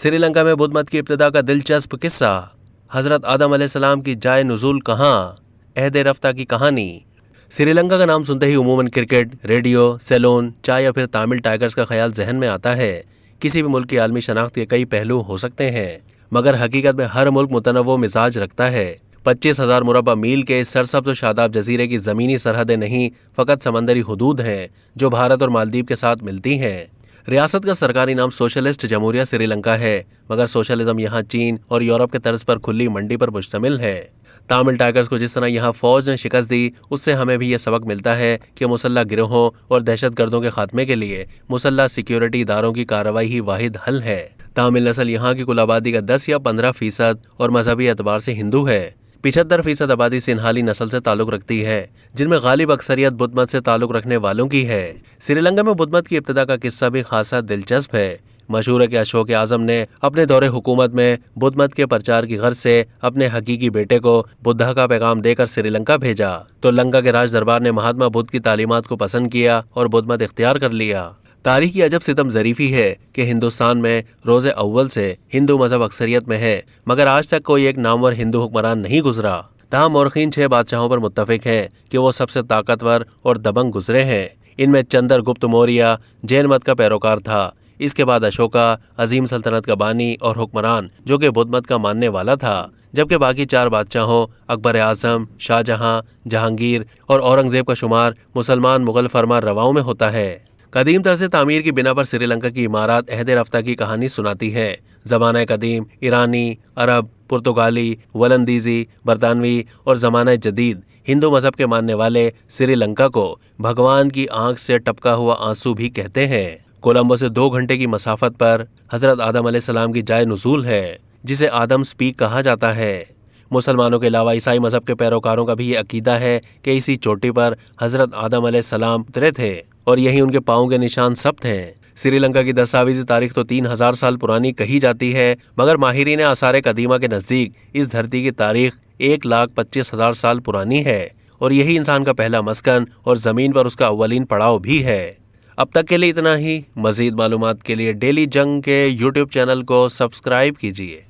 श्रीलंका में बुद्ध मत की इब्तिदा का दिलचस्प किस्सा, हजरत आदम अलैहिस्सलाम की जाए नुज़ूल कहाँ, अहद रफ्ता की कहानी। श्रीलंका का नाम सुनते ही उमूमन क्रिकेट, रेडियो, सैलून, चाय या फिर तमिल टाइगर्स का ख्याल जहन में आता है। किसी भी मुल्क की आलमी शनाख्त के कई पहलू हो सकते हैं, मगर हकीकत में हर मुल्क मुतनव्वो मिजाज रखता है। 25,000 मुरब्बा मील के इस सरसब्ज़ शादाब जजीरे की ज़मीनी सरहदें नहीं, फ़कत समंदरी हुदूद हैं जो भारत और मालदीव के साथ मिलती हैं। रियासत का सरकारी नाम सोशलिस्ट जमहूरिया श्रीलंका है, मगर सोशलिज्म यहाँ चीन और यूरोप के तर्ज पर खुली मंडी पर मुश्तमिल है। तमिल टाइगर्स को जिस तरह यहाँ फौज ने शिकस्त दी, उससे हमें भी ये सबक मिलता है कि मुसल्लह गिरोहों और दहशतगर्दों के खात्मे के लिए मुसल्लह सिक्योरिटी इदारों की कार्रवाई ही वाहिद हल है। तमिल नस्ल यहाँ की कुल आबादी का 10 या 15% और मजहबी एतबार से हिंदू है। 75% आबादी सिन्हाली नस्ल से ताल्लुक रखती है, जिनमें गालिब अक्सरियत बुद्ध मत से ताल्लुक रखने वालों की है। श्रीलंका में बुद्ध मत की इब्तिदा का किस्सा भी खासा दिलचस्प है। मशहूर है कि अशोक आजम ने अपने दौरे हुकूमत में बुद्ध मत के प्रचार की गर्ज से अपने हकीकी बेटे को बुद्धा का पैगाम देकर श्रीलंका भेजा, तो लंका के राज दरबार ने महात्मा बुद्ध की तालीमात को पसंद किया और बुद्ध मत इख्तियार कर लिया। तारीख की अजब सितम ज़रीफ़ी है कि हिंदुस्तान में रोज़े अव्वल से हिंदू मजहब अक्सरियत में है, मगर आज तक कोई एक नामवर हिंदू हुक्मरान नहीं गुजरा। तहाँ मौरखीन 6 बादशाहों पर मुत्तफिक हैं कि वो सबसे ताकतवर और दबंग गुजरे हैं। इनमें चंद्रगुप्त मौर्य जैन मत का पैरोकार था। इसके बाद अशोका अजीम सल्तनत का बानी और हुक्मरान जो कि बुद्ध मत का मानने वाला था, जबकि बाकी 4 बादशाहों अकबर आजम, शाहजहां, जहांगीर और औरंगजेब का शुमार मुसलमान मुगल फरमान रवाओं में होता है। कदीम तरह से तामीर की बिना पर श्रीलंका की इमारत अहद रफ्ता की कहानी सुनाती है। ज़माना कदीम ईरानी, अरब, पुर्तगाली, वलंदीजी, बरतानवी और ज़माना जदीद हिंदू मजहब के मानने वाले श्रीलंका को भगवान की आंख से टपका हुआ आंसू भी कहते हैं। कोलंबो से 2 घंटे की मसाफत पर हजरत आदम अलैहिस्सलाम की जाए नुज़ूल है, जिसे आदम स्पीक कहा जाता है। मुसलमानों के अलावा ईसाई मजहब के पैरोकारों का भी ये अकीदा है कि इसी चोटी पर हजरत आदम अलैहिस्सलाम उतरे थे और यही उनके पाँव के निशान सब्त हैं। श्रीलंका की दस्तावेजी तारीख तो 3000 साल पुरानी कही जाती है, मगर माहिरीन आसार कदीमा के नज़दीक इस धरती की तारीख 1,25,000 साल पुरानी है और यही इंसान का पहला मस्कन और ज़मीन पर उसका अव्वलीन पड़ाव भी है। अब तक के लिए इतना ही। मज़ीद मालूमात के लिए डेली जंग के YouTube चैनल को सब्सक्राइब कीजिए।